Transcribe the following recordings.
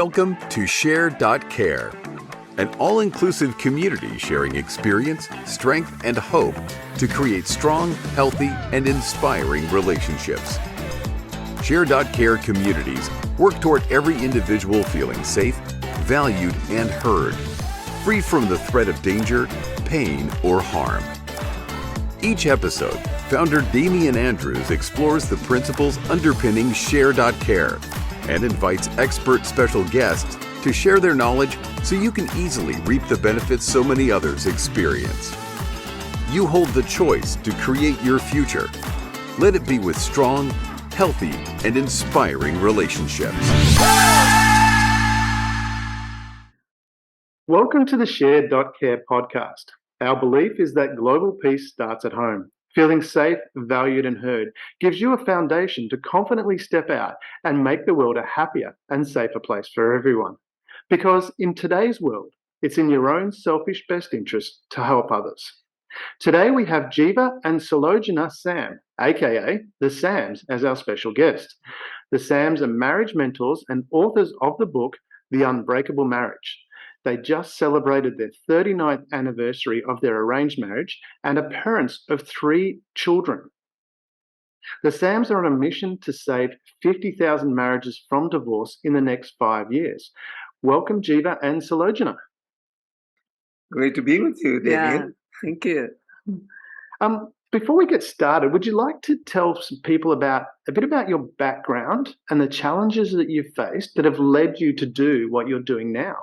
Welcome to Share.Care, an all-inclusive community sharing experience, strength, and hope to create strong, healthy, and inspiring relationships. Share.Care communities work toward every individual feeling safe, valued, and heard, free from the threat of danger, pain, or harm. Each episode, founder Damian Andrews explores the principles underpinning Share.Care and invites expert special guests to share their knowledge so you can easily reap the benefits so many others experience. You hold the choice to create your future. Let it be with strong, healthy, and inspiring relationships. Welcome to the Share.Care podcast. Our belief is that global peace starts at home. Feeling safe, valued, and heard gives you a foundation to confidently step out and make the world a happier and safer place for everyone. Because in today's world, it's in your own selfish best interest to help others. Today we have Jeeva and Solojana Sam, aka the Sams, as our special guest. The Sams are marriage mentors and authors of the book, The Unbreakable Marriage. They just celebrated their 39th anniversary of their arranged marriage and are parents of 3 children. The Sams are on a mission to save 50,000 marriages from divorce in the next 5 years. Welcome, Jeeva and Solojana. Great to be with you, Damian. Yeah, thank you. Before we get started, would you like to tell some people a bit about your background and the challenges that you've faced that have led you to do what you're doing now?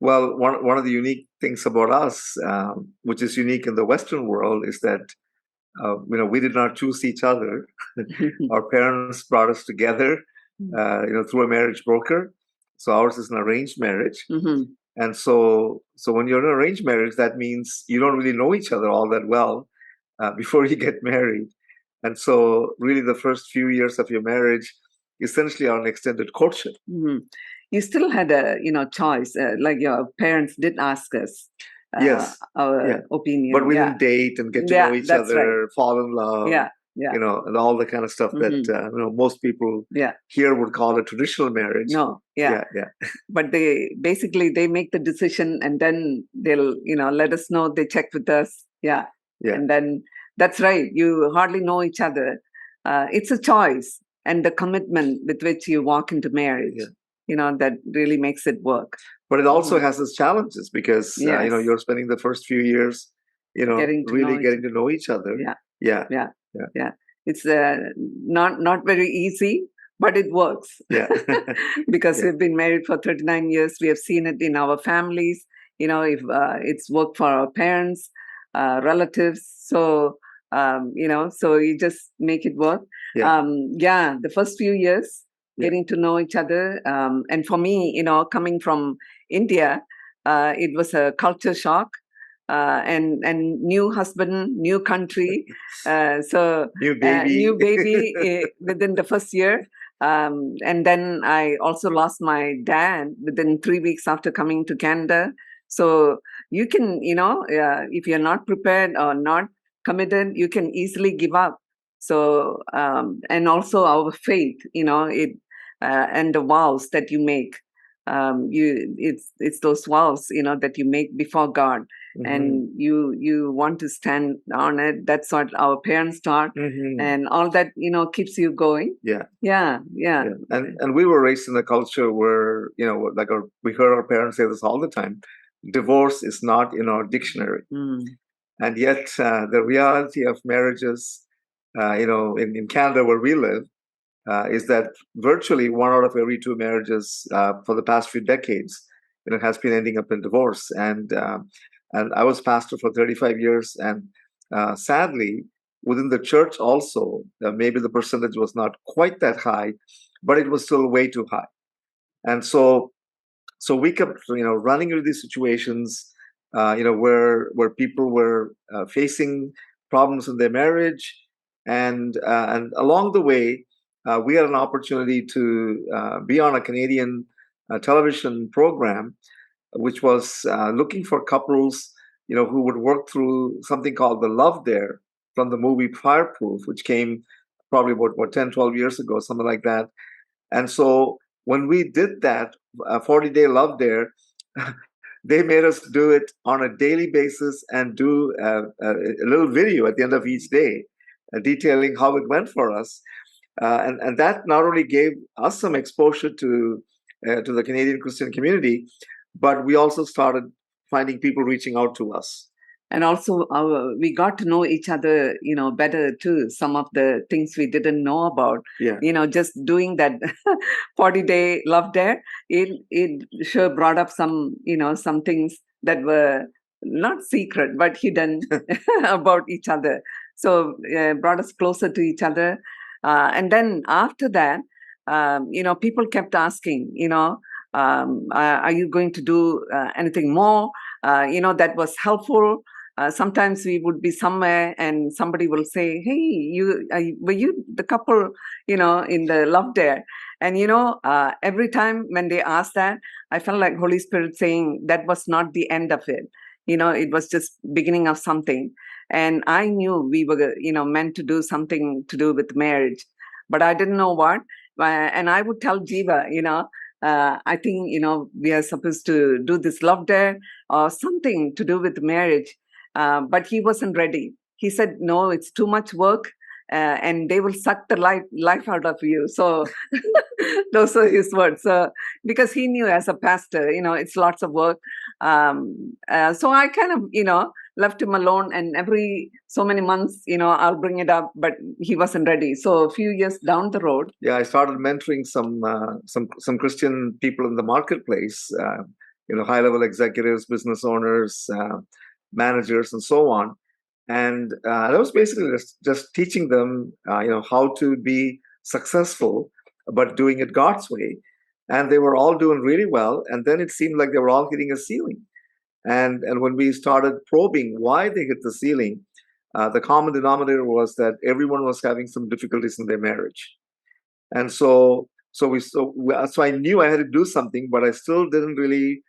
Well, one of the unique things about us, which is unique in the Western world, is that we did not choose each other. Our parents brought us together, through a marriage broker. So ours is an arranged marriage, and so when you're in an arranged marriage, that means you don't really know each other all that well before you get married, and so really the first few years of your marriage essentially are an extended courtship. You still had a choice, like your parents did ask us our opinion, but we didn't date and get to know each other, fall in love, and all the kind of stuff that most people here would call a traditional marriage. But they make the decision and then they'll let us know, they check with us, and then that's right, you hardly know each other. It's a choice and the commitment with which you walk into marriage. That really makes it work. But it also has its challenges because, you're spending the first few years, getting to know each other. It's not very easy, but it works. Because we've been married for 39 years. We have seen it in our families, if it's worked for our parents, relatives. So, so you just make it work. The first few years, getting to know each other. And for me, coming from India, it was a culture shock, and new husband, new country. So new baby within the first year. And then I also lost my dad within 3 weeks after coming to Canada. So you can, if you're not prepared or not committed, you can easily give up. So, and also our faith, and the vows that you make, it's those vows, that you make before God, and you want to stand on it. That's what our parents taught, and all that, keeps you going. And we were raised in a culture where, we heard our parents say this all the time: divorce is not in our dictionary. And yet, the reality of marriages, in Canada where we live, is that virtually 1 out of every 2 marriages for the past few decades, has been ending up in divorce. And I was pastor for 35 years, and sadly, within the church also, maybe the percentage was not quite that high, but it was still way too high. And so we kept, running into these situations, where people were facing problems in their marriage, and along the way, we had an opportunity to be on a Canadian television program, which was looking for couples, who would work through something called the Love Dare from the movie Fireproof, which came probably about 10, 12 years ago, something like that. And so when we did that 40-day love dare, they made us do it on a daily basis and do a little video at the end of each day detailing how it went for us. And that not only gave us some exposure to the Canadian Christian community, but we also started finding people reaching out to us. And also, we got to know each other, better too. Some of the things we didn't know about, just doing that 40-day love dare, it sure brought up some things that were not secret but hidden about each other. So brought us closer to each other. And then after that, people kept asking, are you going to do anything more? That was helpful. Sometimes we would be somewhere and somebody will say, hey, were you the couple, in the love dare? And, every time when they asked that, I felt like Holy Spirit saying that was not the end of it. It was just beginning of something. And I knew we were, meant to do something to do with marriage, but I didn't know what. And I would tell Jeeva, I think, we are supposed to do this love dare or something to do with marriage. But he wasn't ready. He said, no, it's too much work and they will suck the life out of you. So those are his words. Because he knew as a pastor, it's lots of work. So I kind of, left him alone, and every so many months, I'll bring it up, but he wasn't ready. So a few years down the road. Yeah, I started mentoring some Christian people in the marketplace, high-level executives, business owners, managers, and so on. And I was basically just teaching them, how to be successful, but doing it God's way. And they were all doing really well. And then it seemed like they were all hitting a ceiling. And when we started probing why they hit the ceiling, the common denominator was that everyone was having some difficulties in their marriage. And so I knew I had to do something, but I still didn't really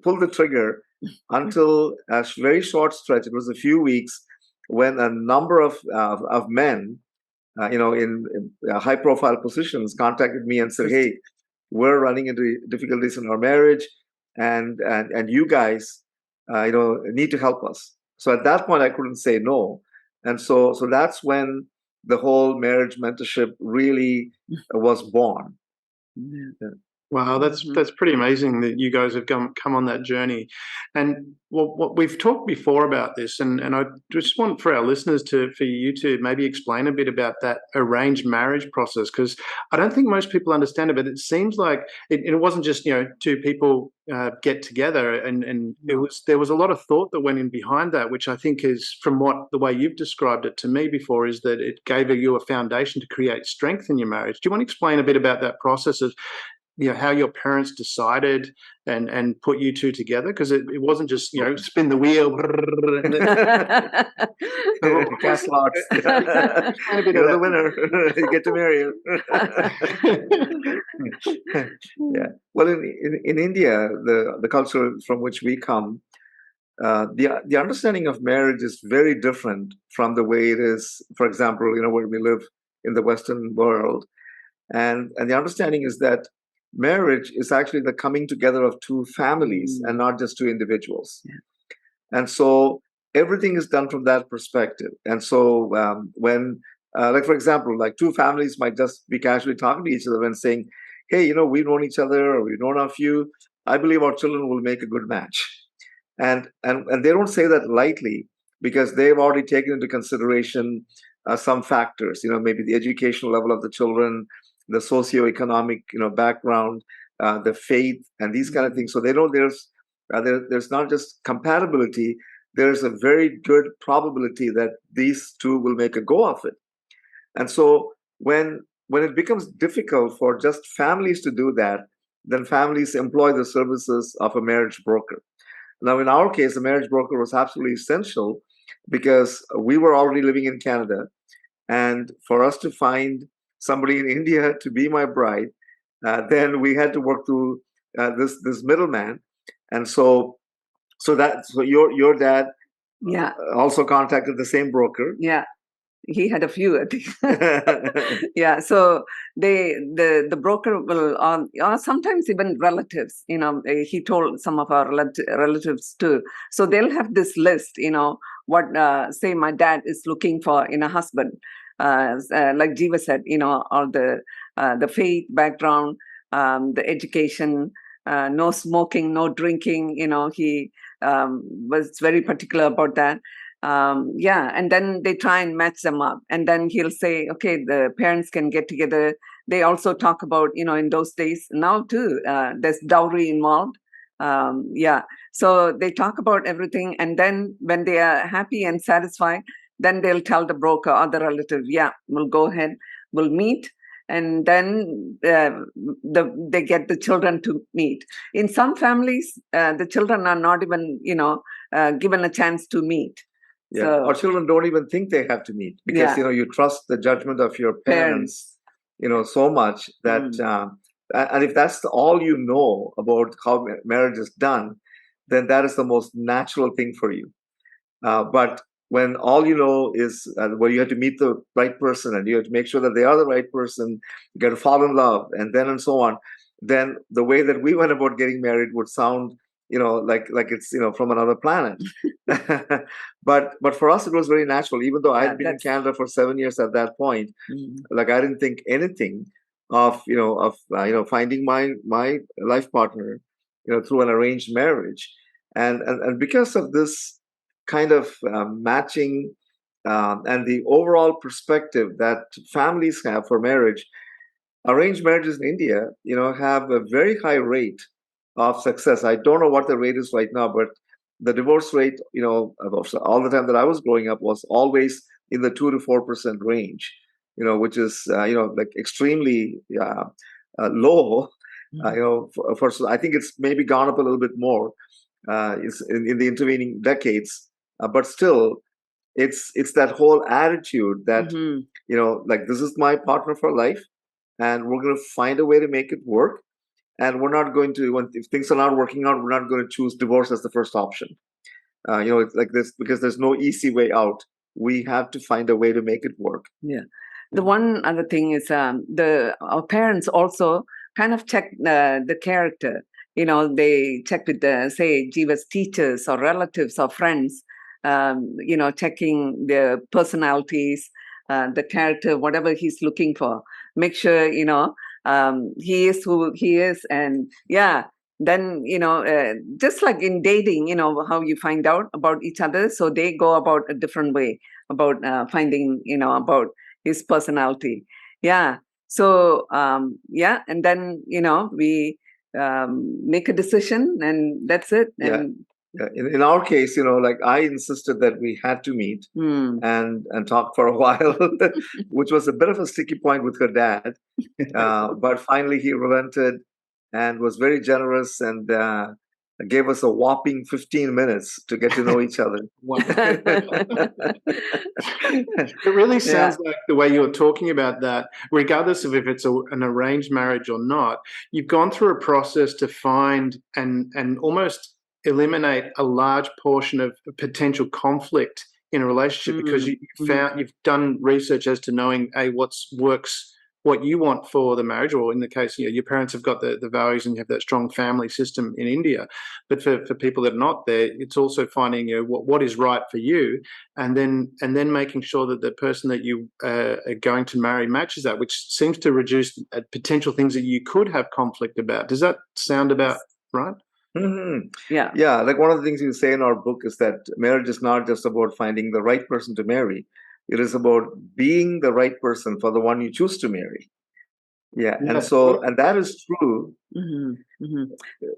pull the trigger until a very short stretch. It was a few weeks when a number of men, in high-profile positions, contacted me and said, "Hey, we're running into difficulties in our marriage, and you guys, need to help us." So at that point, I couldn't say no, and so that's when the whole marriage mentorship really was born. Yeah. Wow, that's pretty amazing that you guys have come on that journey. And what we've talked before about this, and I just want for our listeners for you to maybe explain a bit about that arranged marriage process, because I don't think most people understand it, but it seems like it wasn't just two people get together, and there was a lot of thought that went in behind that, which I think is, from the way you've described it to me before, is that it gave you a foundation to create strength in your marriage. Do you want to explain a bit about that process of how your parents decided and put you two together? Because it wasn't just spin the wheel. Cast lots. You're the winner. You get to marry him. Yeah. Well, in India, the culture from which we come, the understanding of marriage is very different from the way it is, for example, where we live in the Western world, and the understanding is that marriage is actually the coming together of two families and not just two individuals. Yeah. And so everything is done from that perspective. And so when, like, for example, like two families might just be casually talking to each other and saying, hey, we've known each other, or we've known a few, I believe our children will make a good match. And they don't say that lightly, because they've already taken into consideration some factors, maybe the educational level of the children, the socioeconomic, background, the faith, and these kind of things. So they know there's not just compatibility, there's a very good probability that these two will make a go of it. And so when it becomes difficult for just families to do that, then families employ the services of a marriage broker. Now, in our case, a marriage broker was absolutely essential, because we were already living in Canada, and for us to find somebody in India to be my bride, then we had to work through this middleman. And so your dad also contacted the same broker. Yeah. he had a few, I think. Yeah, so the broker will, or sometimes even relatives, he told some of our relatives too. So they'll have this list, what, say my dad is looking for in a husband. Like Jeeva said, all the faith background, the education, no smoking, no drinking, he was very particular about that. And then they try and match them up, and then he'll say, okay, the parents can get together. They also talk about, in those days, now too, there's dowry involved. So they talk about everything, and then when they are happy and satisfied, then they'll tell the broker or the relative, we'll go ahead, we'll meet, and then they get the children to meet. In some families, the children are not even, given a chance to meet. Yeah, so, our children don't even think they have to meet because you trust the judgment of your parents, so much that, and if that's all you know about how marriage is done, then that is the most natural thing for you. But when all you know is well, you have to meet the right person and you have to make sure that they are the right person, you got to fall in love, and so on, then the way that we went about getting married would sound, like it's, from another planet. But for us, it was very natural. Even though I had been in Canada for 7 years at that point, like I didn't think anything of finding my life partner, through an arranged marriage, and because of this kind of matching and the overall perspective that families have for marriage, arranged marriages in India, have a very high rate of success. I don't know what the rate is right now, but the divorce rate, all the time that I was growing up was always in the 2 to 4% range, which is, like extremely low. I think it's maybe gone up a little bit more in the intervening decades, but still, it's that whole attitude that, like, this is my partner for life, and we're going to find a way to make it work. And we're not going to, if things are not working out, we're not going to choose divorce as the first option. It's like this because there's no easy way out. We have to find a way to make it work. Yeah. The one other thing is our parents also kind of check the character. They check with say Jeeva's teachers or relatives or friends. Checking their personalities, the character, whatever he's looking for. Make sure he is who he is, and then just like in dating, how you find out about each other, so they go about a different way about finding about his personality. So and then we make a decision, and that's it. And in our case, like I insisted that we had to meet and talk for a while, which was a bit of a sticky point with her dad. But finally he relented and was very generous and gave us a whopping 15 minutes to get to know each other. It really sounds like the way you're talking about that, regardless of if it's an arranged marriage or not, you've gone through a process to find and almost eliminate a large portion of potential conflict in a relationship because you've done research as to knowing what you want for the marriage, or in the case, your parents have got the values and you have that strong family system in India. But for people that are not there, it's also finding what is right for you, and then making sure that the person that you are going to marry matches that, which seems to reduce potential things that you could have conflict about. Does that sound about right? Yeah. Like one of the things you say in our book is that marriage is not just about finding the right person to marry. It is about being the right person for the one you choose to marry. And that is true.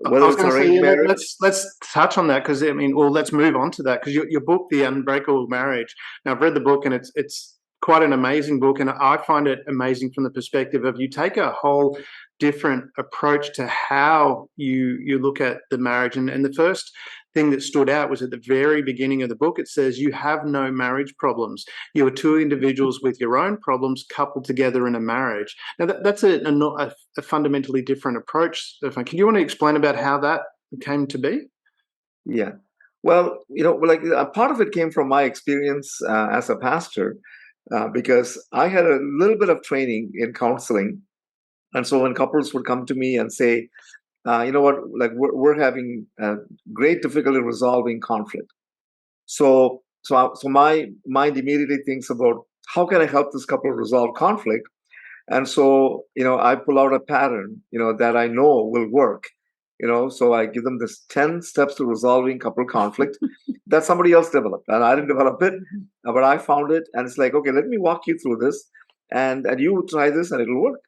Whether it's arranged marriage. Let's touch on that because let's move on to that because your book, The Unbreakable Marriage. Now I've read the book and it's quite an amazing book, and I find it amazing from the perspective of you take a whole different approach to how you look at the marriage. And the first thing that stood out was at the very beginning of the book. It says you have no marriage problems. You are two individuals with your own problems coupled together in a marriage. Now that's a fundamentally different approach. Can you want to explain about how that came to be? Yeah. Well, like a part of it came from my experience as a pastor. because I had a little bit of training in counseling. And so when couples would come to me and say, you know what, like we're having great difficulty resolving conflict. So my mind immediately thinks about how can I help this couple resolve conflict? And so, I pull out a pattern, that I know will work. So I give them this 10 steps to resolving couple conflict that somebody else developed. And I didn't develop it, but I found it. And it's like, okay, let me walk you through this and you try this and it'll work.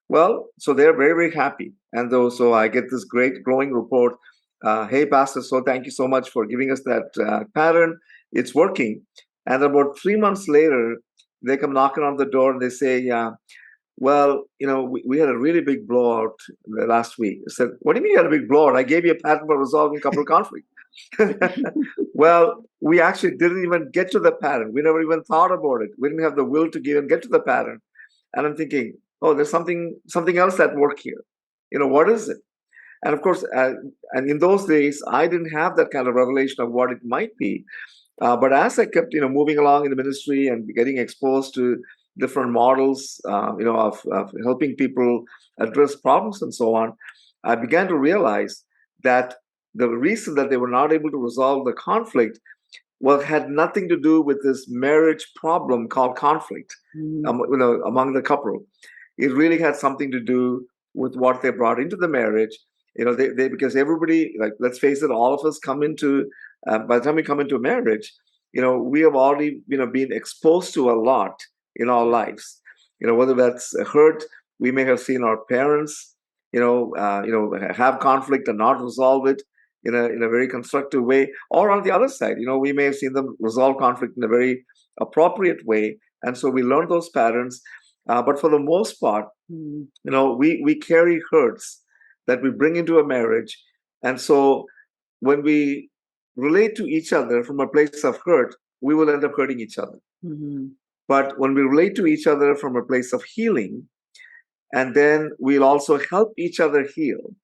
Well, so they're very, very happy. And so I get this great glowing report. Hey, Pastor, so thank you so much for giving us that pattern. It's working. And about 3 months later, they come knocking on the door and they say, well, we had a really big blowout last week. I said, what do you mean you had a big blowout? I gave you a pattern for resolving couple conflict. Well, we actually didn't even get to the pattern. We never even thought about it. We didn't have the will to get to the pattern. And I'm thinking, oh, there's something else at work here. What is it? And of course, and in those days, I didn't have that kind of revelation of what it might be. But as I kept, moving along in the ministry and getting exposed to different models, of helping people address problems and so on, I began to realize that the reason that they were not able to resolve the conflict had nothing to do with this marriage problem called conflict, among the couple. It really had something to do with what they brought into the marriage. They because everybody, like, let's face it, all of us come into, by the time we come into a marriage, we have already, been exposed to a lot in our lives. Whether that's a hurt, we may have seen our parents, have conflict and not resolve it in a very constructive way, or on the other side, we may have seen them resolve conflict in a very appropriate way, and so we learn those patterns. But for the most part, we carry hurts that we bring into a marriage, and so when we relate to each other from a place of hurt, we will end up hurting each other. Mm-hmm. But when we relate to each other from a place of healing, and then we'll also help each other heal.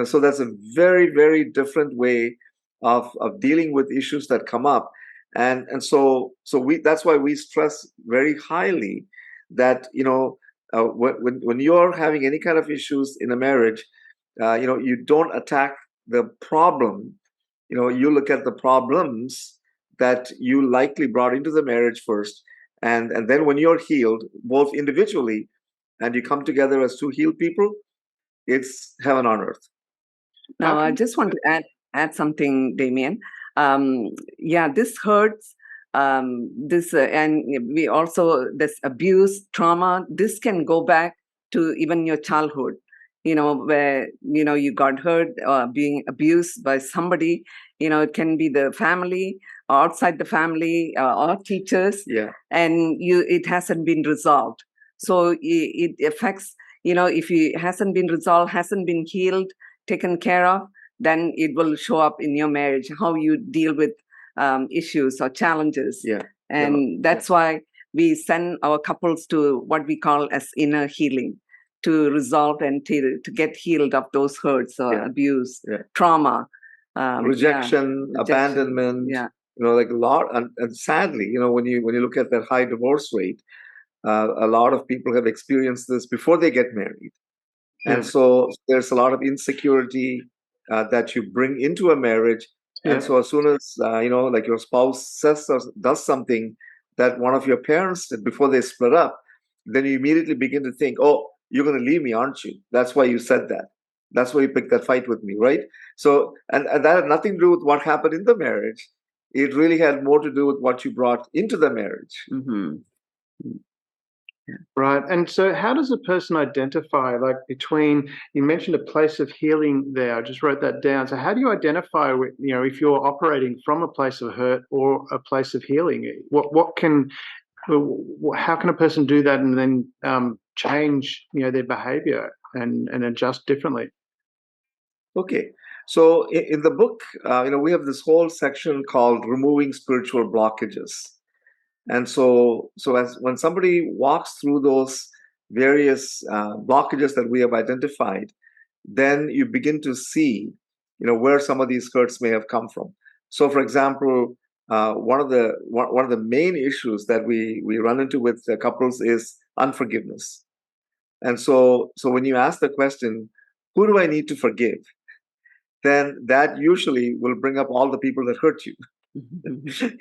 So that's a very, very different way of dealing with issues that come up. And so that's why we stress very highly that, when you're having any kind of issues in a marriage, you don't attack the problem. You look at the problems that you likely brought into the marriage first. And then when you're healed, both individually and you come together as two healed people, it's heaven on earth. Now, I just want to add something, Damien. This hurts. And we also, this abuse, trauma, this can go back to even your childhood, where, you got hurt or being abused by somebody. It can be the family, outside the family, or teachers. Yeah. And it hasn't been resolved. So it affects, if it hasn't been resolved, hasn't been healed, taken care of, then it will show up in your marriage, how you deal with issues or challenges. Yeah. And that's why we send our couples to what we call as inner healing, to resolve and to get healed of those hurts or abuse, trauma, rejection, abandonment. Yeah. Like a lot. And sadly, when you look at that high divorce rate, a lot of people have experienced this before they get married. And so there's a lot of insecurity that you bring into a marriage. And so as soon as, like your spouse says or does something that one of your parents did before they split up, then you immediately begin to think, oh, you're going to leave me, aren't you? That's why you said that. That's why you picked that fight with me, right? So, and that had nothing to do with what happened in the marriage. It really had more to do with what you brought into the marriage. Mm-hmm. Right. And so how does a person identify, like, between, you mentioned a place of healing there, I just wrote that down. So how do you identify, if you're operating from a place of hurt or a place of healing? How can a person do that and then change, their behavior and adjust differently? Okay. So in the book, we have this whole section called Removing Spiritual Blockages. And so when somebody walks through those various blockages that we have identified, then you begin to see, where some of these hurts may have come from. So, for example, one of the main issues that we run into with couples is unforgiveness. And so when you ask the question, who do I need to forgive? Then that usually will bring up all the people that hurt you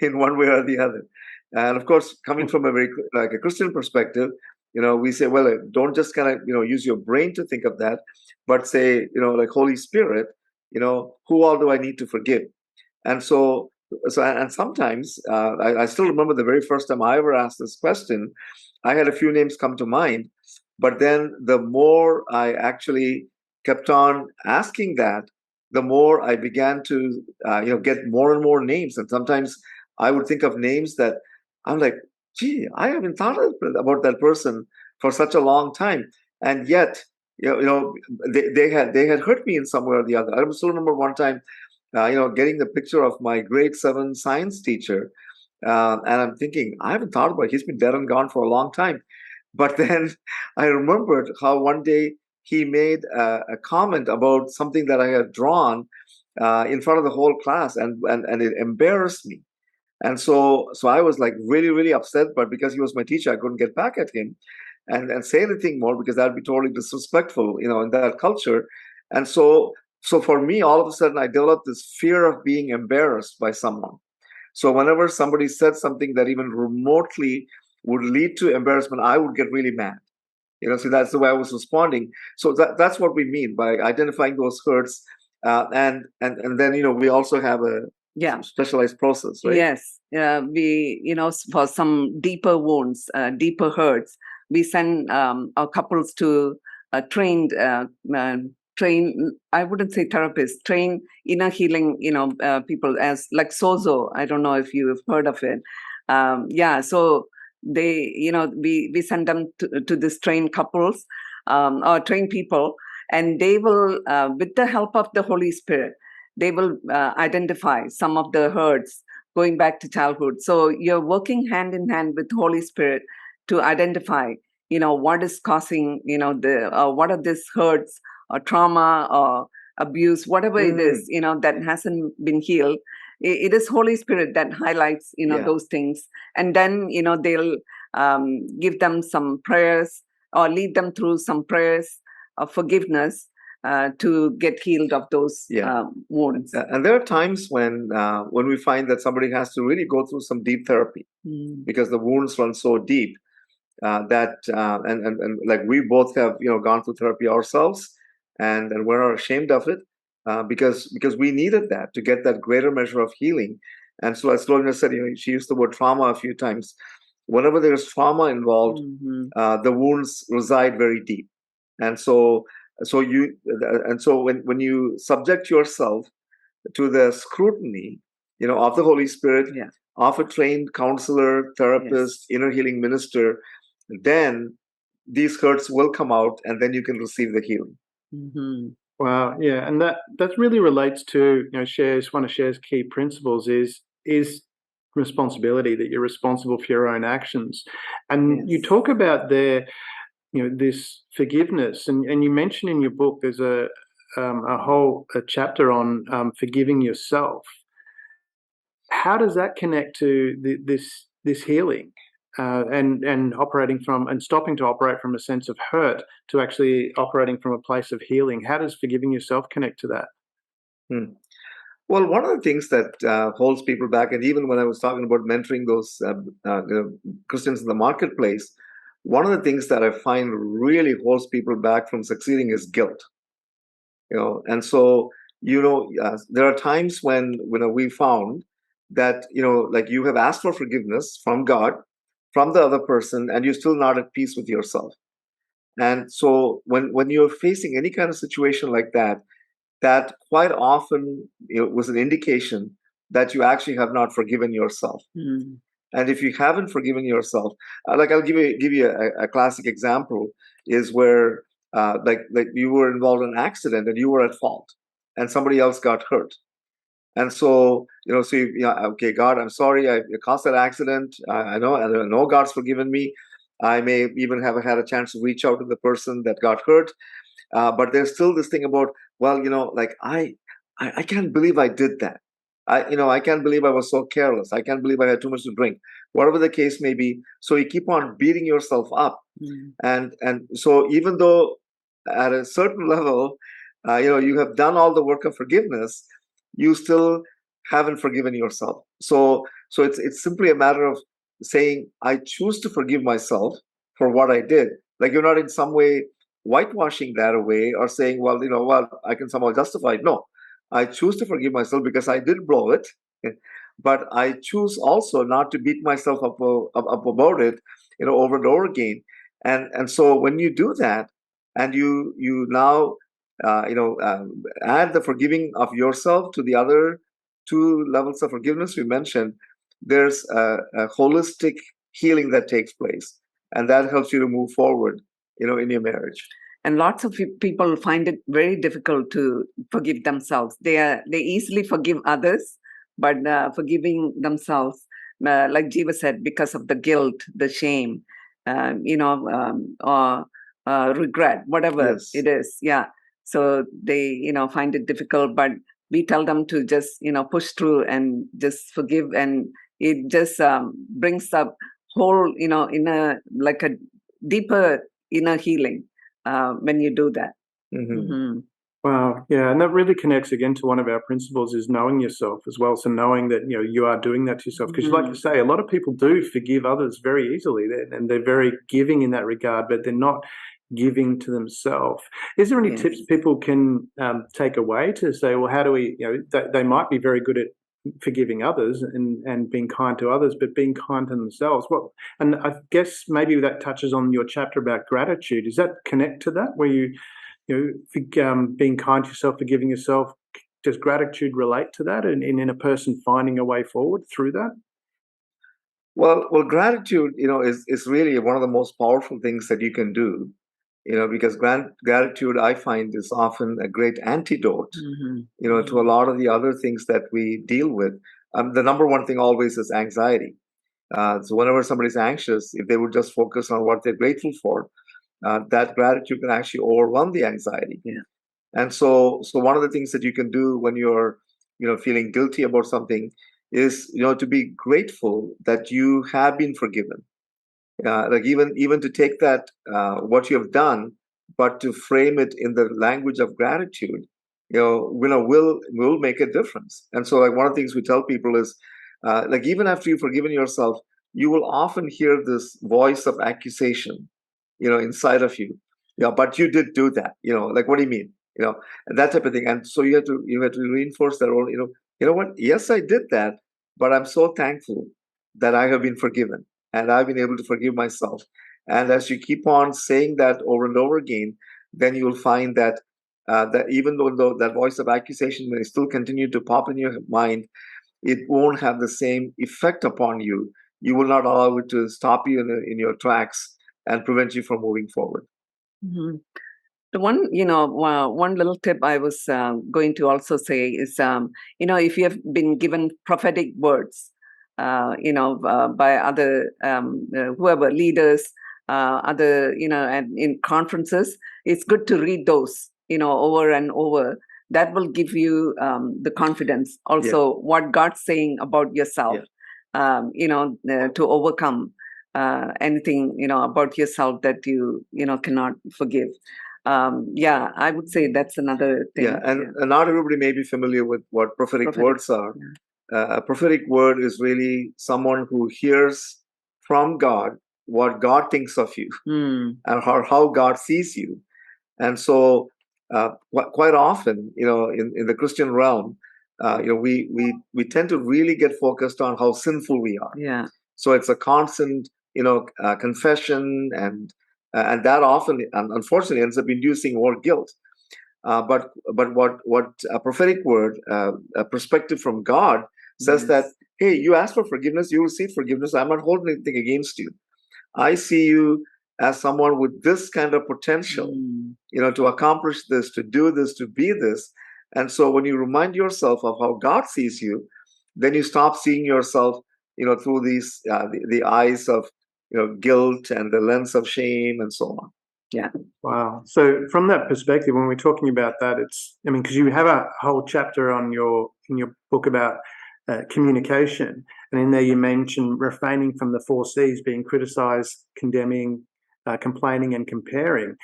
in one way or the other. And of course, coming from a very like a Christian perspective, we say, well, don't just kind of use your brain to think of that, but say, like Holy Spirit, who all do I need to forgive? And and sometimes I still remember the very first time I ever asked this question. I had a few names come to mind, but then the more I actually kept on asking that, the more I began to get more and more names. And sometimes I would think of names that I'm like, gee, I haven't thought about that person for such a long time, and yet they had hurt me in some way or the other. I still remember one time getting the picture of my grade 7 science teacher. And I'm thinking, I haven't thought about it. He's been dead and gone for a long time. But then I remembered how one day he made a comment about something that I had drawn in front of the whole class, and it embarrassed me. And so I was like really, really upset. But because he was my teacher, I couldn't get back at him and say anything more, because that'd be totally disrespectful, in that culture. And so for me, all of a sudden, I developed this fear of being embarrassed by someone. So whenever somebody said something that even remotely would lead to embarrassment, I would get really mad. So that's the way I was responding. So that's what we mean by identifying those hurts, and then we also have a specialized process, right? Yes, we for some deeper wounds, deeper hurts, we send our couples to trained. I wouldn't say therapists, train inner healing, people as like Sozo. I don't know if you've heard of it. So they, we send them to this trained couples or trained people, and they will, with the help of the Holy Spirit, they will identify some of the hurts going back to childhood. So you're working hand in hand with the Holy Spirit to identify, what is causing, what are these hurts or trauma or abuse, whatever it is, that hasn't been healed. It is Holy Spirit that highlights, those things. And then, they'll give them some prayers or lead them through some prayers of forgiveness to get healed of those wounds. And there are times when we find that somebody has to really go through some deep therapy because the wounds run so deep that and like we both have gone through therapy ourselves, and we're ashamed of it because we needed that to get that greater measure of healing. And so as Solojana said, she used the word trauma a few times. Whenever there's trauma involved, the wounds reside very deep. And so when you subject yourself to the scrutiny, of the Holy Spirit, of a trained counselor, therapist, inner healing minister, then these hurts will come out, and then you can receive the healing. Wow, yeah, and that really relates to one of Cher's key principles is responsibility, that you're responsible for your own actions, and you talk about this forgiveness, and you mention in your book there's a whole chapter on forgiving yourself. How does that connect to this healing and operating from and stopping to operate from a sense of hurt to actually operating from a place of healing? How does forgiving yourself connect to that? Well, one of the things that holds people back, and even when I was talking about mentoring those Christians in the marketplace, one of the things that I find really holds people back from succeeding is guilt. And so there are times when we found that like you have asked for forgiveness from God, from the other person, and you're still not at peace with yourself. And so when you're facing any kind of situation like that, that quite often was an indication that you actually have not forgiven yourself. And if you haven't forgiven yourself, like I'll give you a classic example, is where like you were involved in an accident and you were at fault, and somebody else got hurt. And so okay, God, I'm sorry, I caused that accident. I know God's forgiven me. I may even have had a chance to reach out to the person that got hurt, but there's still this thing about, well, like I can't believe I did that. I can't believe I was so careless. I can't believe I had too much to drink. Whatever the case may be. So you keep on beating yourself up. And so even though at a certain level, you have done all the work of forgiveness, you still haven't forgiven yourself. So it's simply a matter of saying, I choose to forgive myself for what I did. Like, you're not in some way whitewashing that away or saying, well, I can somehow justify it. No, I choose to forgive myself because I did blow it. But I choose also not to beat myself up about it, over and over again. And so when you do that, and you now add the forgiving of yourself to the other two levels of forgiveness we mentioned, there's a holistic healing that takes place, and that helps you to move forward, in your marriage. And lots of people find it very difficult to forgive themselves. They easily forgive others, but forgiving themselves, like Jeeva said, because of the guilt, the shame, or regret, whatever it is. Yeah. So they, find it difficult, but we tell them to just, push through and just forgive. And it just brings up whole, like a deeper inner healing when you do that. Wow. Yeah. And that really connects again to one of our principles, is knowing yourself as well. So knowing that, you are doing that to yourself. Because like you say, a lot of people do forgive others very easily, and they're very giving in that regard, but they're not giving to themselves. Is there any tips people can take away to say, well, how do we, they might be very good at forgiving others and being kind to others, but being kind to themselves? Well, and I guess maybe that touches on your chapter about gratitude. Does that connect to that, where you being kind to yourself, forgiving yourself? Does gratitude relate to that, and in a person finding a way forward through that? Well, gratitude, is really one of the most powerful things that you can do, because gratitude, I find, is often a great antidote, to a lot of the other things that we deal with. The number one thing always is anxiety. So whenever somebody's anxious, if they would just focus on what they're grateful for, that gratitude can actually overwhelm the anxiety. And so one of the things that you can do when you're, feeling guilty about something is, to be grateful that you have been forgiven. Like even to take that, what you have done, but to frame it in the language of gratitude, will make a difference. And so, like, one of the things we tell people is, like, even after you've forgiven yourself, you will often hear this voice of accusation, inside of you. But you did do that. Like, what do you mean? And that type of thing. And so you have to reinforce that role. You know what? Yes, I did that, but I'm so thankful that I have been forgiven, and I've been able to forgive myself. And as you keep on saying that over and over again, then you will find that that even though that voice of accusation may still continue to pop in your mind, it won't have the same effect upon you. You will not allow it to stop you in your tracks and prevent you from moving forward. The one little tip I was going to also say is, if you have been given prophetic words, by other whoever leaders, other, and in conferences, it's good to read those, over and over. That will give you the confidence. Also, what God's saying about yourself, to overcome anything, about yourself that you cannot forgive. I would say that's another thing. And not everybody may be familiar with what prophetic words are. A prophetic word is really someone who hears from God what God thinks of you and how God sees you. And so quite often, in the Christian realm, we tend to really get focused on how sinful we are. So it's a constant, confession, and that often, unfortunately, ends up inducing more guilt. But what a prophetic word, a perspective from God, says that, hey, you ask for forgiveness, you receive forgiveness. I'm not holding anything against you. I see you as someone with this kind of potential, to accomplish this, to do this, to be this. And so when you remind yourself of how God sees you, then you stop seeing yourself, through these the eyes of guilt and the lens of shame and so on. Wow. So from that perspective, when we're talking about that, because you have a whole chapter in your book about communication. And in there you mentioned refraining from the 4 C's, being criticized, condemning, complaining, and comparing.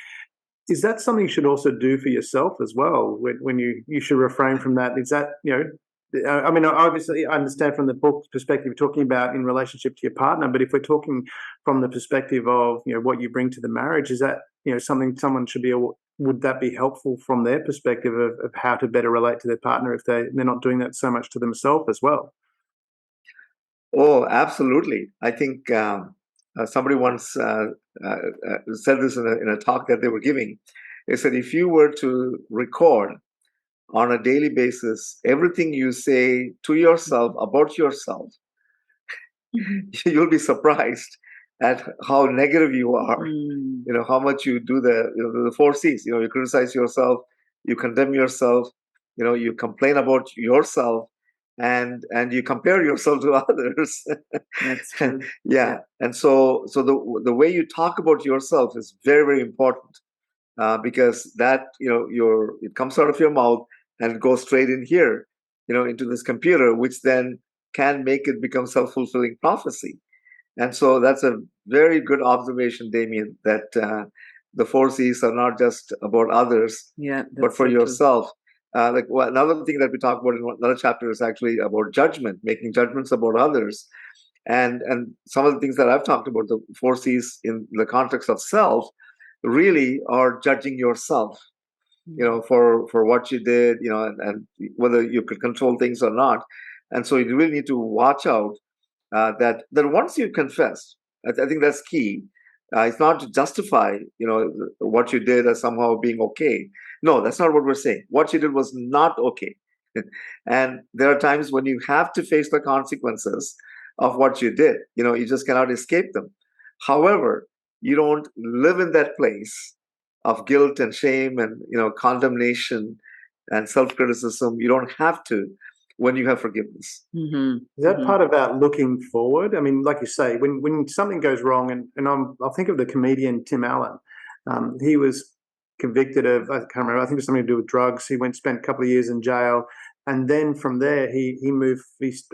Is that something you should also do for yourself as well? When you should refrain from that? Is that, I mean, obviously, I understand from the book's perspective, you're talking about in relationship to your partner, but if we're talking from the perspective of, what you bring to the marriage, is that, something someone should be, would that be helpful from their perspective of how to better relate to their partner if they're not doing that so much to themselves as well? Oh, absolutely. I think somebody once said this in a talk that they were giving. They said, if you were to record on a daily basis everything you say to yourself about yourself, you'll be surprised at how negative you are. How much you do the 4 C's. You criticize yourself, you condemn yourself, you complain about yourself, and you compare yourself to others. That's true. Yeah. And so the way you talk about yourself is very, very important, because that it comes out of your mouth and it goes straight in here, into this computer, which then can make it become self-fulfilling prophecy. And so that's a very good observation, Damien, that the 4 C's are not just about others, but for yourself. Another thing that we talk about in another chapter is actually about judgment, making judgments about others. And some of the things that I've talked about, the 4 C's in the context of self, really are judging yourself, for what you did, and whether you could control things or not. And so you really need to watch out that once you confess, I think that's key. It's not to justify, what you did as somehow being okay. No, that's not what we're saying. What you did was not okay. And there are times when you have to face the consequences of what you did. You just cannot escape them. However, you don't live in that place of guilt and shame and, condemnation and self-criticism. You don't have to, when you have forgiveness. Is that part about looking forward? I mean, like you say, when something goes wrong, and I'll think of the comedian Tim Allen. He was convicted of, I can't remember, I think it was something to do with drugs. He spent a couple of years in jail. And then from there, he moved,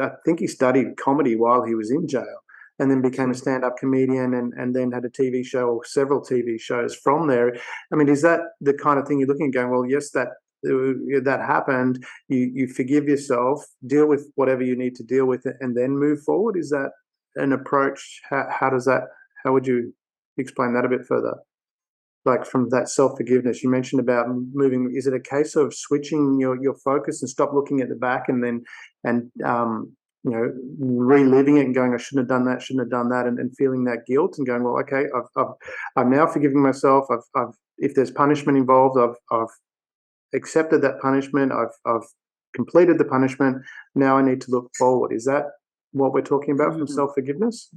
I think he studied comedy while he was in jail, and then became a stand-up comedian, and then had a TV show or several TV shows from there. I mean, is that the kind of thing you're looking at going, well, yes, that happened, you forgive yourself, deal with whatever you need to deal with it, and then move forward? Is that an approach? How would you explain that a bit further? Like, from that self-forgiveness you mentioned about moving, is it a case of switching your focus and stop looking at the back and then reliving it and going, I shouldn't have done that, and feeling that guilt and going, well, okay, I'm now forgiving myself. I've if there's punishment involved, I've accepted that punishment. I've completed the punishment. Now I need to look forward. Is that what we're talking about from self-forgiveness?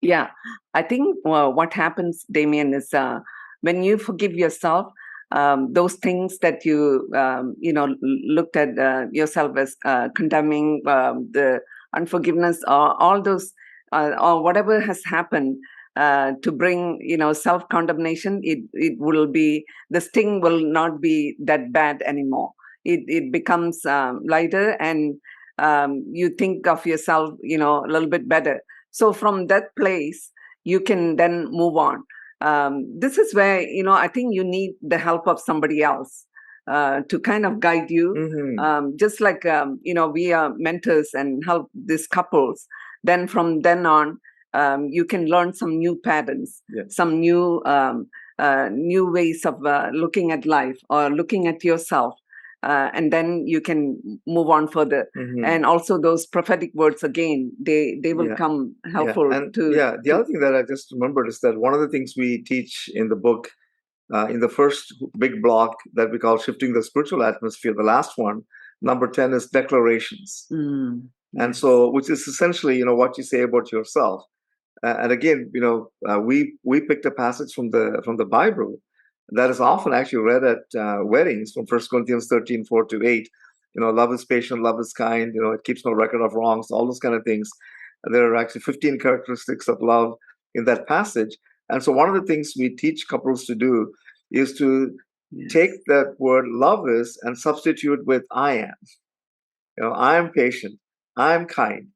Yeah, I think what happens, Damien, is when you forgive yourself, those things that you looked at yourself as condemning, the unforgiveness, or all those, or whatever has happened to bring self-condemnation, it will be, the sting will not be that bad anymore. It becomes lighter, and you think of yourself a little bit better. So from that place, you can then move on. This is where, I think you need the help of somebody else to kind of guide you. Just like, we are mentors and help these couples. Then from then on, you can learn some new patterns, some new ways of looking at life or looking at yourself. And then you can move on further. And also those prophetic words, again, they will come helpful to. Yeah, the other thing that I just remembered is that one of the things we teach in the book, in the first big block that we call Shifting the Spiritual Atmosphere, the last one, number 10, is declarations. And so, which is essentially, what you say about yourself. And again, we picked a passage from the Bible that is often actually read at weddings, from 1 Corinthians 13, 4-8. Love is patient, love is kind, it keeps no record of wrongs, all those kind of things. And there are actually 15 characteristics of love in that passage. And so one of the things we teach couples to do is to take that word love is and substitute with I am. I am patient, I'm kind.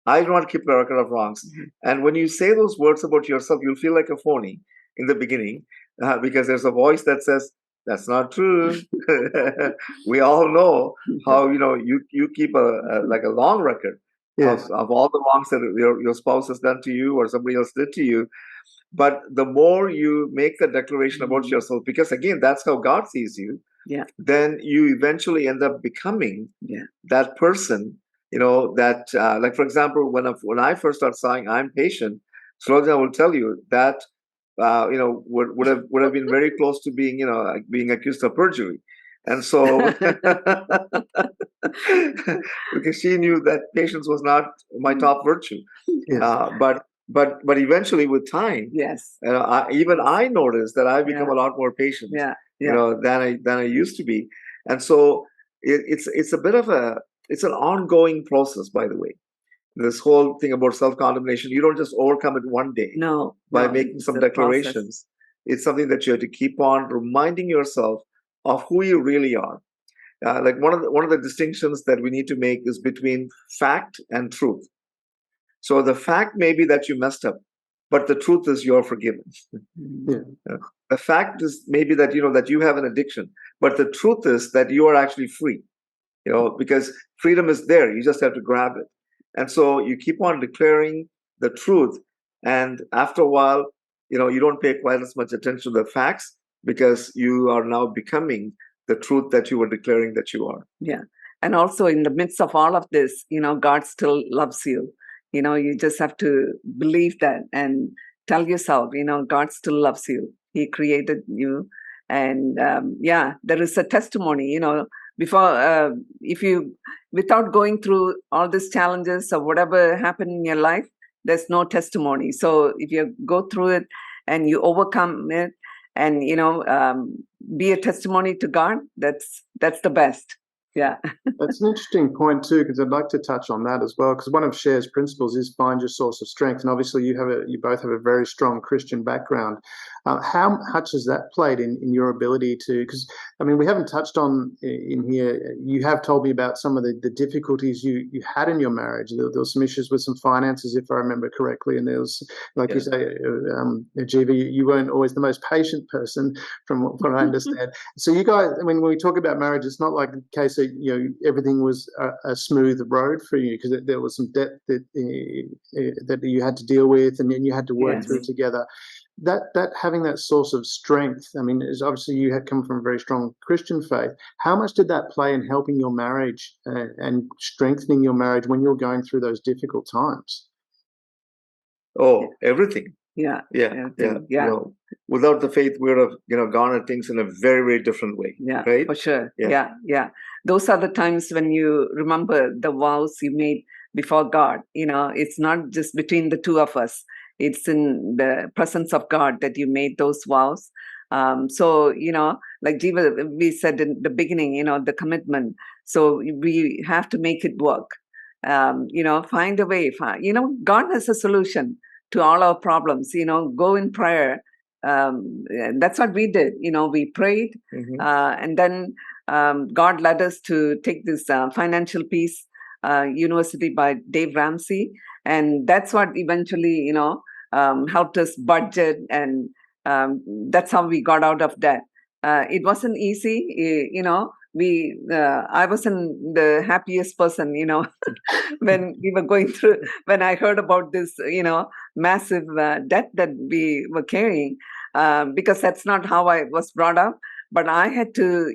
I do not keep a record of wrongs. And when you say those words about yourself, you'll feel like a phony in the beginning because there's a voice that says, that's not true. We all know how, you keep like a long record of all the wrongs that your spouse has done to you or somebody else did to you. But the more you make the declaration about yourself, because again, that's how God sees you, then you eventually end up becoming that person, that, like, for example, when I first started saying I'm patient, Solojana will tell you that, would have been very close to being, like being accused of perjury. And so, because she knew that patience was not my top virtue. But eventually, with time, even I noticed that I've become a lot more patient, than I used to be. And so it's a bit of it's an ongoing process, by the way. This whole thing about self-condemnation, you don't just overcome it one day by making some declarations. Process. It's something that you have to keep on reminding yourself of who you really are. Like one of the distinctions that we need to make is between fact and truth. So the fact may be that you messed up, but the truth is you're forgiven. The fact is maybe that that you have an addiction, but the truth is that you are actually free. Because freedom is there, you just have to grab it. And so you keep on declaring the truth, and after a while, you don't pay quite as much attention to the facts because you are now becoming the truth that you were declaring that you are. Yeah, and also in the midst of all of this, God still loves you. You just have to believe that and tell yourself, God still loves you. He created you. And there is a testimony, before, without going through all these challenges or whatever happened in your life, there's no testimony. So if you go through it and you overcome it and, be a testimony to God, that's the best. Yeah. That's an interesting point too, because I'd like to touch on that as well. Because one of Cher's principles is find your source of strength, and obviously you both have a very strong Christian background. How much has that played in your ability to? Because we haven't touched on in here. You have told me about some of the difficulties you had in your marriage. There was some issues with some finances, if I remember correctly, and there was, like you say, Jeeva, you weren't always the most patient person, from what I understand. So you guys, when we talk about marriage, it's not like a case that everything was a smooth road for you, because there was some debt that you had to deal with, and then you had to work through together. That having that source of strength, is obviously you had come from a very strong Christian faith. How much did that play in helping your marriage and strengthening your marriage when you're going through those difficult times? Oh, everything. Yeah. Without the faith, we would have gone at things in a very, very different way. Yeah, right? For sure. Yeah. Those are the times when you remember the vows you made before God. It's not just between the two of us. It's in the presence of God that you made those vows. So, like Jeeva, we said in the beginning, the commitment. So we have to make it work. Find a way. God has a solution to all our problems. Go in prayer. That's what we did. We prayed, and then God led us to take this Financial Peace University by Dave Ramsey, and that's what eventually helped us budget, and that's how we got out of debt. It wasn't easy. I wasn't the happiest person, when we were going through, when I heard about this, massive debt that we were carrying, because that's not how I was brought up. But I had to,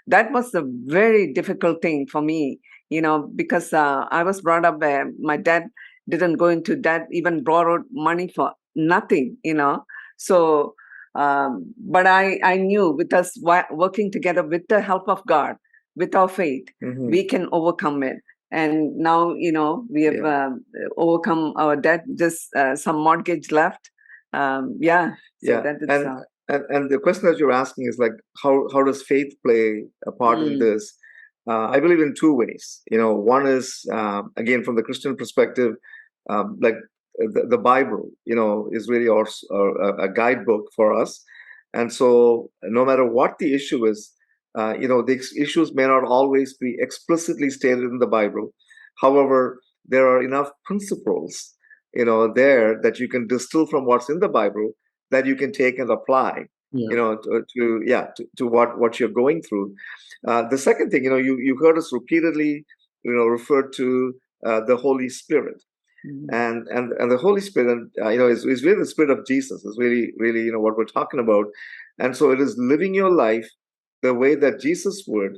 that was a very difficult thing for me, because I was brought up where my dad didn't go into debt, even borrowed money for nothing, So, but I knew with us working together with the help of God, with our faith, we can overcome it. And now, we have overcome our debt, just some mortgage left. So that is, and the question that you're asking is like, how does faith play a part in this? I believe in two ways. One is, again, from the Christian perspective, like the Bible, is really a guidebook for us. And so no matter what the issue is, the issues may not always be explicitly stated in the Bible, However, there are enough principles, there that you can distill from what's in the Bible that you can take and apply, to what you're going through. The second thing, you heard us repeatedly, refer to the Holy Spirit. And the Holy Spirit, is really the Spirit of Jesus. Is really, what we're talking about. And so it is living your life the way that Jesus would.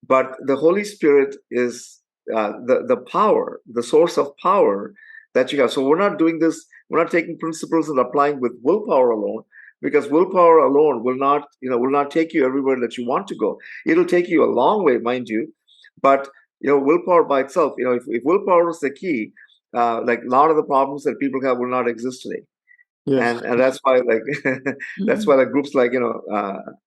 But the Holy Spirit is the power, the source of power that you have. So we're not doing this. We're not taking principles and applying with willpower alone, because willpower alone will not take you everywhere that you want to go. It'll take you a long way, mind you. But willpower by itself, if willpower is the key, like a lot of the problems that people have will not exist today. Yes. And that's why that's why groups like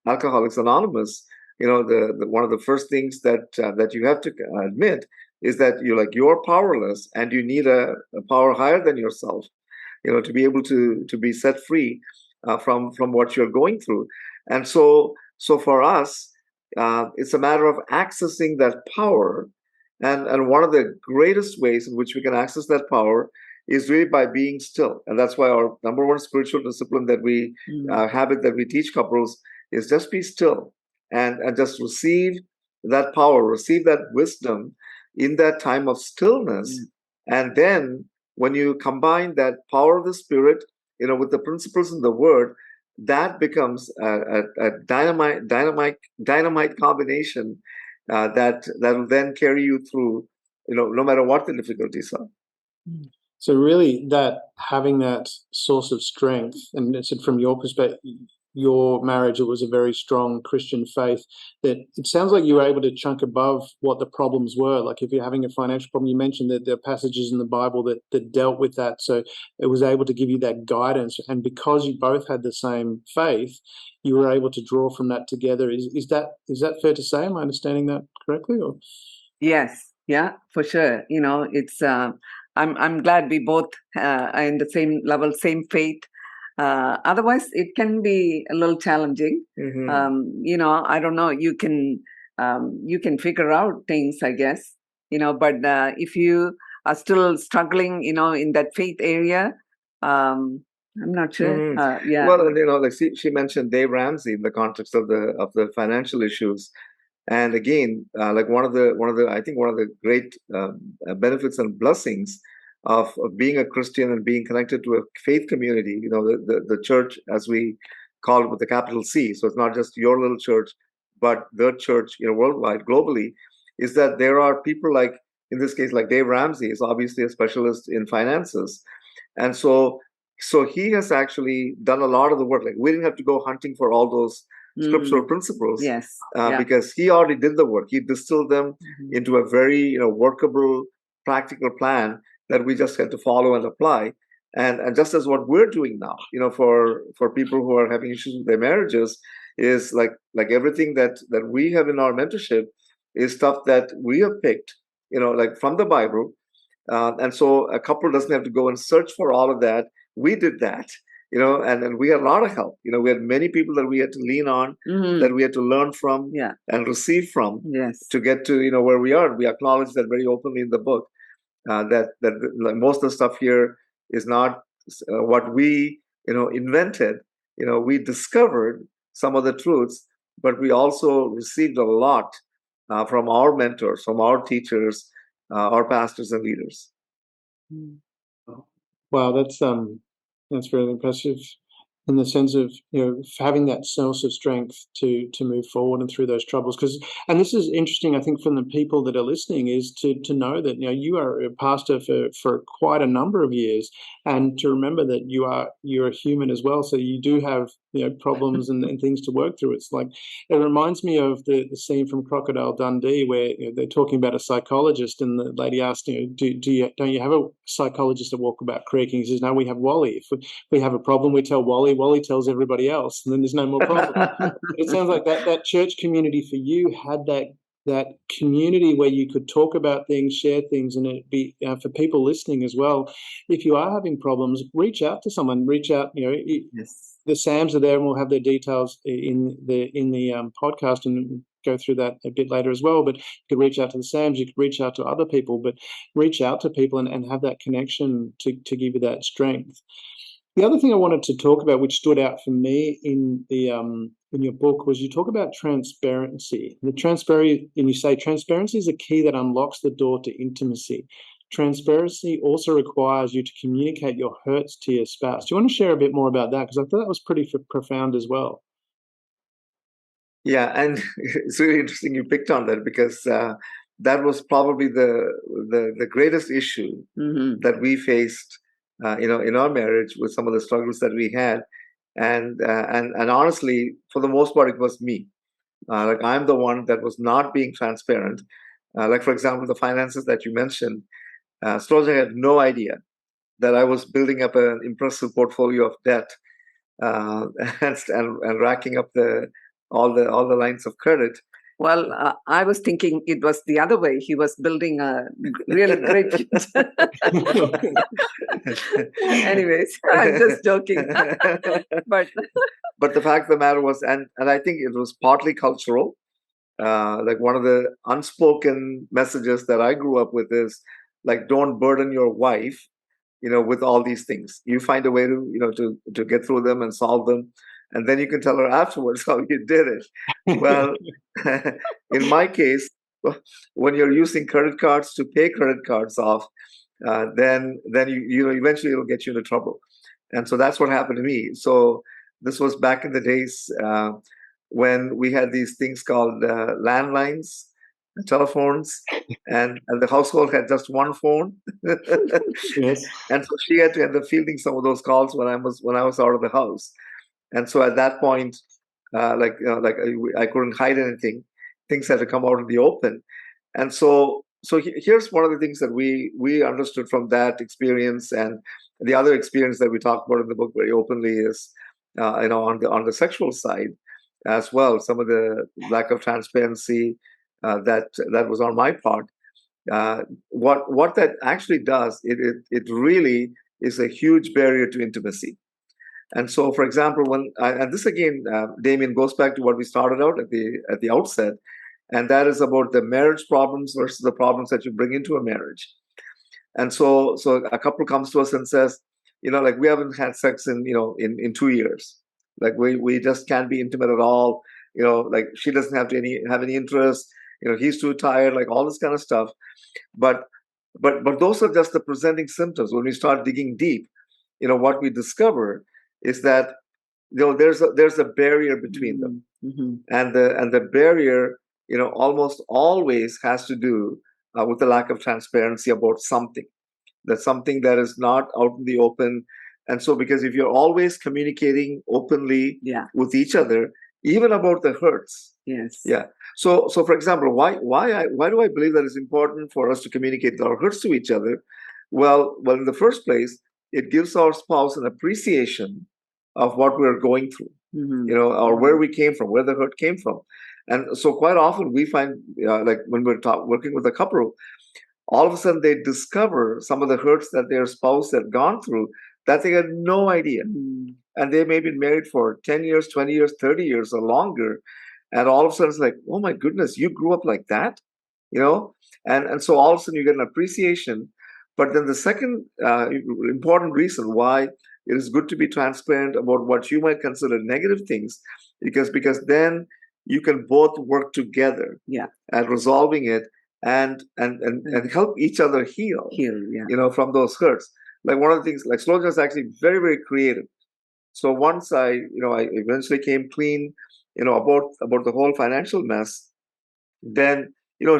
Alcoholics Anonymous, the one of the first things that you have to admit is that you're powerless, and you need a power higher than yourself, to be able to be set free from what you're going through. And so for us, it's a matter of accessing that power. And one of the greatest ways in which we can access that power is really by being still. And that's why our number one spiritual discipline that we habit that we teach couples is just be still and just receive that power, receive that wisdom in that time of stillness. And then when you combine that power of the Spirit, with the principles in the Word, that becomes a dynamite combination that will then carry you through, no matter what the difficulties are. So really, that having that source of strength, and it's from your perspective, your marriage, it was a very strong Christian faith, that it sounds like you were able to chunk above what the problems were. Like if you're having a financial problem, you mentioned that there are passages in the Bible that dealt with that. So it was able to give you that guidance. And because you both had the same faith, you were able to draw from that together. Is that fair to say? Am I understanding that correctly? Or? Yes. Yeah, for sure. It's I'm glad we both are in the same level, same faith. Otherwise, it can be a little challenging. I don't know. You can figure out things, I guess. But if you are still struggling, in that faith area, I'm not sure. Yeah. Well, she mentioned Dave Ramsey in the context of the financial issues. And again, one of the I think one of the great benefits and blessings of being a Christian and being connected to a faith community, the church, as we call it with the capital C. So it's not just your little church, but the church, worldwide, globally, is that there are people like, in this case, like Dave Ramsey is obviously a specialist in finances. And so he has actually done a lot of the work. Like we didn't have to go hunting for all those scriptural principles, yes, because he already did the work. He distilled them into a very workable, practical plan that we just had to follow and apply. And just as what we're doing now, for people who are having issues with their marriages, is like everything that we have in our mentorship is stuff that we have picked, like from the Bible. And so a couple doesn't have to go and search for all of that. We did that. And we had a lot of help. We had many people that we had to lean on, that we had to learn from and receive from, to get to, where we are. We acknowledge that very openly in the book, that most of the stuff here is not what we, invented. We discovered some of the truths, but we also received a lot from our mentors, from our teachers, our pastors and leaders. Wow, that's really impressive, in the sense of having that source of strength to move forward and through those troubles. And this is interesting, I think, from the people that are listening, is to know that you are a pastor for quite a number of years, and to remember that you're a human as well. So you do have problems and things to work through. It's like, it reminds me of the scene from Crocodile Dundee where they're talking about a psychologist, and the lady asked, don't you have a psychologist at Walkabout Creek? And he says, no, we have Wally. If we have a problem, we tell Wally. Wally tells everybody else, and then there's no more problem. It sounds like that church community for you had that community where you could talk about things, share things, and it be for people listening as well. If you are having problems, reach out to someone. Reach out. Yes. The Sams are there, and we'll have their details in the podcast, and go through that a bit later as well. But you could reach out to the Sams, you could reach out to other people, but reach out to people and have that connection to give you that strength. The other thing I wanted to talk about, which stood out for me in your book, was you talk about transparency. And you say transparency is a key that unlocks the door to intimacy. Transparency also requires you to communicate your hurts to your spouse. Do you want to share a bit more about that? Because I thought that was pretty profound as well. Yeah, and it's really interesting you picked on that, because that was probably the greatest issue that we faced, in our marriage, with some of the struggles that we had, and honestly, for the most part, it was me. Like, I'm the one that was not being transparent. Like, for example, the finances that you mentioned, Solojana had no idea that I was building up an impressive portfolio of debt, and racking up all the lines of credit. Well, I was thinking it was the other way. He was building a really great. Anyways, I'm just joking. But the fact of the matter was, and I think it was partly cultural. Like, one of the unspoken messages that I grew up with is, like, don't burden your wife, with all these things. You find a way to, to get through them and solve them, and then you can tell her afterwards how you did it. Well, in my case, when you're using credit cards to pay credit cards off, then you eventually it'll get you into trouble. And so that's what happened to me. So this was back in the days when we had these things called landlines, telephones, and the household had just one phone. Yes. And so she had to end up fielding some of those calls when I was out of the house. And so at that point, I couldn't hide anything. Things had to come out in the open. And so here's one of the things that we understood from that experience, and the other experience that we talk about in the book very openly is, on the sexual side as well, some of the lack of transparency that was on my part. What that actually does, it really is a huge barrier to intimacy. And so, for example, and this again, Damien, goes back to what we started out at the outset, and that is about the marriage problems versus the problems that you bring into a marriage. And so a couple comes to us and says, like, we haven't had sex in 2 years. Like, we just can't be intimate at all. Like, she doesn't have any interest. He's too tired. Like, all this kind of stuff. But those are just the presenting symptoms. When we start digging deep, what we discover is that there's a barrier between them, and the barrier almost always has to do with the lack of transparency about something. That's something that is not out in the open. And so, because if you're always communicating openly with each other, even about the hurts. Yes. Yeah. So for example, why do I believe that it's important for us to communicate our hurts to each other? Well, in the first place, it gives our spouse an appreciation of what we're going through, or where we came from, where the hurt came from. And so quite often we find, like, when we're working with a couple, all of a sudden they discover some of the hurts that their spouse had gone through that they had no idea. And they may have been married for 10 years, 20 years, 30 years or longer. And all of a sudden it's like, oh my goodness, you grew up like that, And so all of a sudden you get an appreciation. But then the second important reason why it is good to be transparent about what you might consider negative things, because then you can both work together at resolving it and help each other heal from those hurts. Like, one of the things, like, Solojana is actually very, very creative. So once I eventually came clean, about the whole financial mess, then,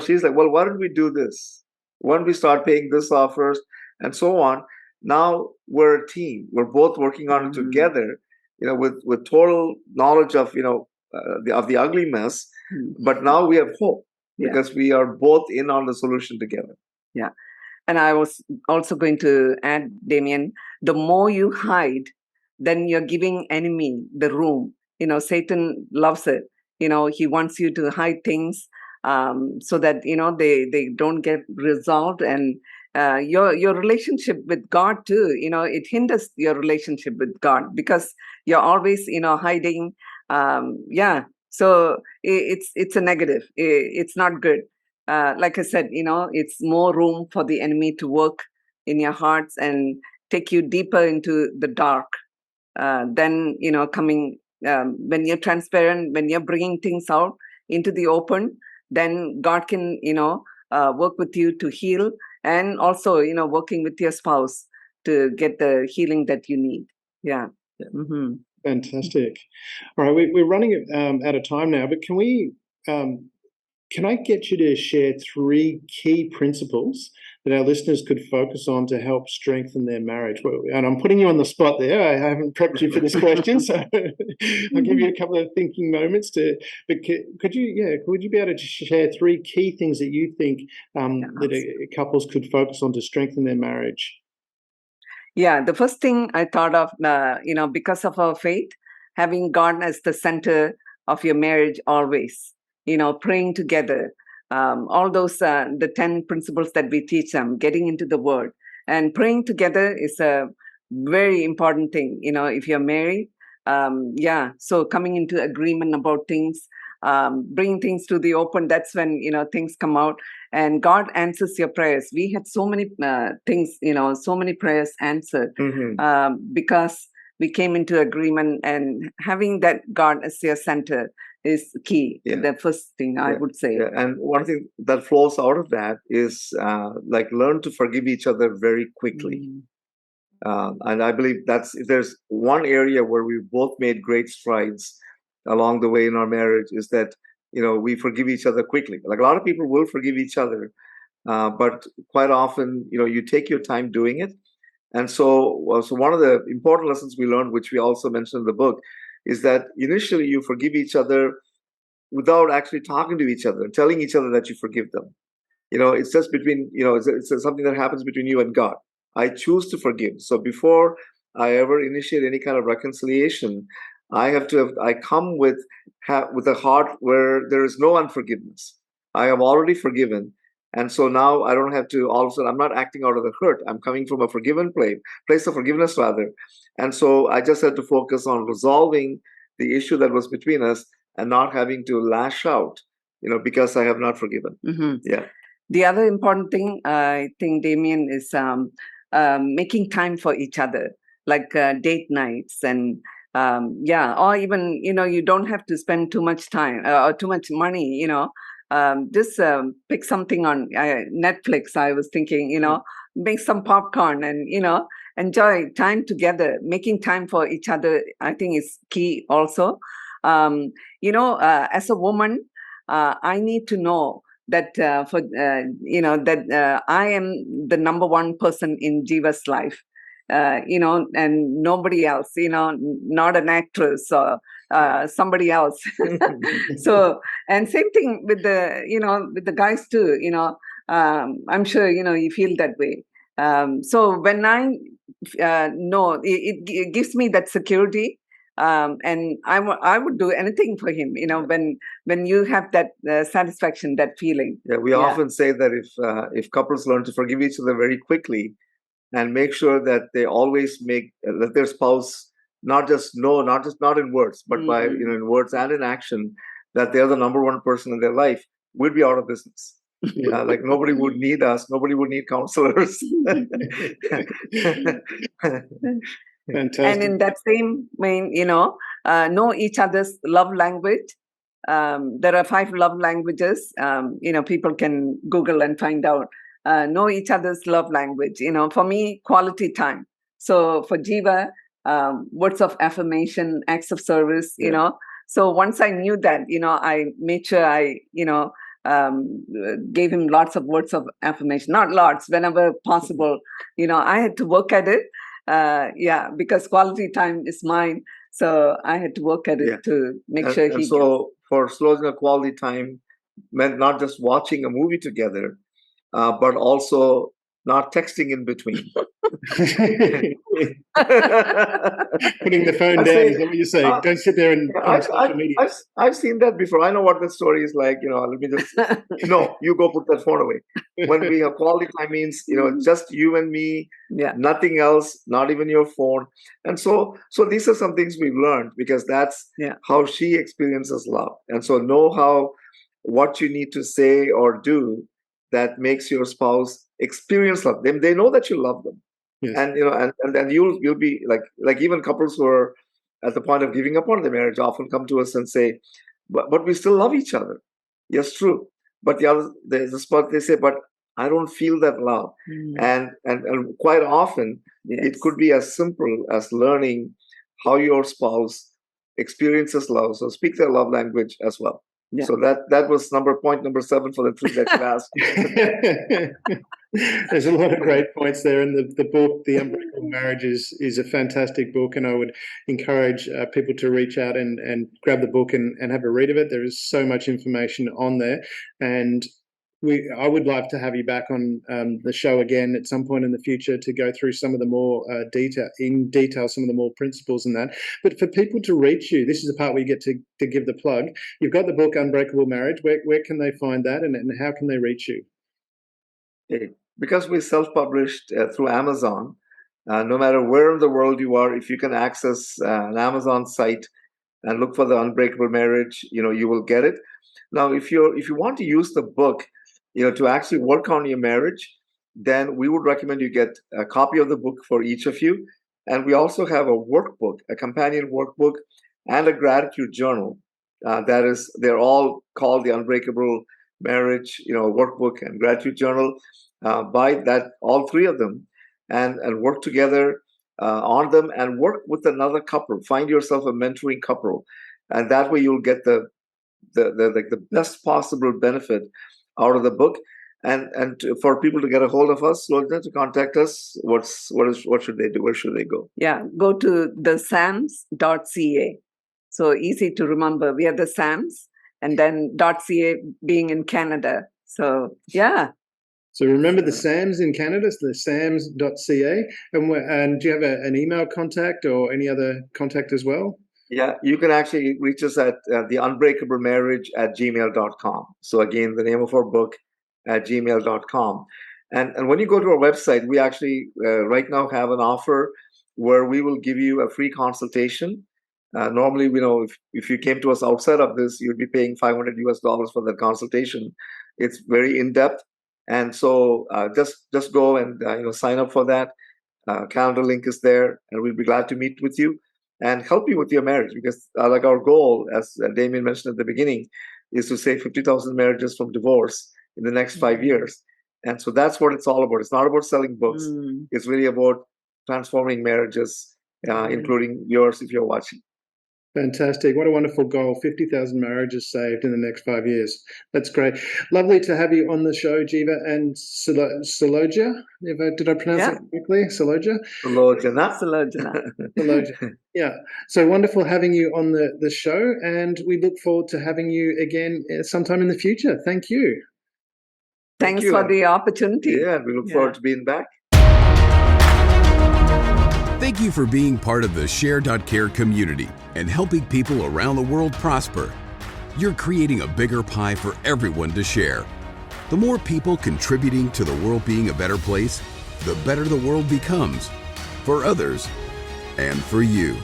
she's like, well, why don't we do this? Why don't we start paying this off first, and so on. Now we're a team. We're both working on it together, with total knowledge of, the ugly mess. But now we have hope because we are both in on the solution together. Yeah. And I was also going to add, Damien, the more you hide, then you're giving enemy the room. Satan loves it. He wants you to hide things so that, they don't get resolved. And your relationship with God too, it hinders your relationship with God because you're always, hiding. So it's a negative. It's not good. Like I said, it's more room for the enemy to work in your hearts and take you deeper into the dark. Then, coming when you're transparent, when you're bringing things out into the open, then God can, work with you to heal, and also, working with your spouse to get the healing that you need. Yeah. Mm-hmm. Fantastic. All right, we're running out of time now, but can I get you to share 3 key principles that our listeners could focus on to help strengthen their marriage? And I'm putting you on the spot there. I haven't prepped you for this question, so I'll give you a couple of thinking moments but could you be able to share 3 key things that you think that couples could focus on to strengthen their marriage? Yeah, the first thing I thought of, because of our faith, having God as the center of your marriage always, praying together, all those, the 10 principles that we teach them, getting into the Word. And praying together is a very important thing, if you're married. So coming into agreement about things, bringing things to the open, that's when, things come out. And God answers your prayers. We had so many things, so many prayers answered because we came into agreement, and having that God as your center is key. Yeah. The first thing I would say. Yeah. And one thing that flows out of that is learn to forgive each other very quickly. And I believe if there's one area where we've both made great strides along the way in our marriage, is that we forgive each other quickly. Like, a lot of people will forgive each other, but quite often you take your time doing it. And so one of the important lessons we learned, which we also mentioned in the book, is that initially you forgive each other without actually talking to each other and telling each other that you forgive them. It's just between, it's something that happens between you and God. I choose to forgive. So before I ever initiate any kind of reconciliation, I come with a heart where there is no unforgiveness. I have already forgiven. And so now I don't have to, all of a sudden, I'm not acting out of the hurt. I'm coming from a forgiven place of forgiveness, rather. And so I just had to focus on resolving the issue that was between us and not having to lash out, because I have not forgiven. Mm-hmm. Yeah. The other important thing, I think, Damien, is making time for each other, like date nights and or even, you don't have to spend too much time or too much money, just pick something on Netflix. I was thinking, make some popcorn and, enjoy time together. Making time for each other, I think, is key also. As a woman, I need to know that I am the number one person in Jeeva's life. And nobody else, not an actress or somebody else. So, and same thing with the guys too, I'm sure, you feel that way. So when I know, it gives me that security. And I would do anything for him, when you have that satisfaction, that feeling. Yeah, we often say that if couples learn to forgive each other very quickly, and make sure that they always make that their spouse not in words, but by in words and in action, that they're the number one person in their life, we'd be out of business. Like, nobody would need us. Nobody would need counselors. Fantastic. And in that same vein, know each other's love language. There are 5 love languages. People can Google and find out. Know each other's love language. For me, quality time. So for Jeeva, words of affirmation, acts of service. So once I knew that, I made sure I gave him lots of words of affirmation. Not lots, whenever possible. I had to work at it. Because quality time is mine. So I had to work at it to make sure he. And so for Solojana, quality time meant not just watching a movie together, but also not texting in between. Putting the phone down, is that what you're saying? Don't sit there and on social media. I've seen that before. I know what the story is like. Let me just, no, you go put that phone away. When we have quality time means, just you and me, nothing else, not even your phone. And so these are some things we've learned, because that's how she experiences love. And so know what you need to say or do that makes your spouse experience love. They know that you love them. Yes. And and then you'll be like even couples who are at the point of giving up on their marriage often come to us and say, but we still love each other. Yes, true. But there's a spot they say, but I don't feel that love. And quite often it could be as simple as learning how your spouse experiences love. So speak their love language as well. Yeah. So that was point number 7 for the 3 that you asked. There's a lot of great points there, and the book, The Unbreakable Marriage, is a fantastic book, and I would encourage people to reach out and grab the book and have a read of it. There is so much information on there, and I would love to have you back on the show again at some point in the future to go through some of the more detail, some of the more principles in that. But for people to reach you, this is the part where you get to give the plug. You've got the book Unbreakable Marriage. Where can they find that, and how can they reach you? Okay. Because we self-published through Amazon, no matter where in the world you are, if you can access an Amazon site and look for the Unbreakable Marriage, you will get it. Now, if you want to use the book, to actually work on your marriage, then we would recommend you get a copy of the book for each of you. And we also have a workbook, a companion workbook, and a gratitude journal. They're all called the Unbreakable Marriage, workbook and gratitude journal. Buy that, all 3 of them, and work together on them, and work with another couple. Find yourself a mentoring couple, and that way you'll get the best possible benefit out of the book. And for people to get a hold of us, to contact us, what should they do? Where should they go? Yeah, go to thesams.ca. So easy to remember. We are the Sams, and then .ca being in Canada. So yeah. So remember the SAMs in Canada, so the sams.ca. And do you have an email contact or any other contact as well? Yeah, you can actually reach us at theunbreakablemarriage@gmail.com. So again, the name of our book at gmail.com. And when you go to our website, we actually right now have an offer where we will give you a free consultation. Normally, if you came to us outside of this, you'd be paying $500 for that consultation. It's very in-depth. And so just go and sign up for that. Calendar link is there, and we'll be glad to meet with you and help you with your marriage, because like our goal, as Damien mentioned at the beginning, is to save 50,000 marriages from divorce in the next 5 years. And so that's what it's all about. It's not about selling books. It's really about transforming marriages, including yours if you're watching. Fantastic. What a wonderful goal. 50,000 marriages saved in the next 5 years. That's great. Lovely to have you on the show, Jeeva and Solojana. Did I pronounce that correctly? Solojana? Solojana. Yeah. So wonderful having you on the show, and we look forward to having you again sometime in the future. Thank you. Thanks for the opportunity. Yeah, we look forward to being back. Thank you for being part of the Share.Care community and helping people around the world prosper. You're creating a bigger pie for everyone to share. The more people contributing to the world being a better place, the better the world becomes, for others and for you.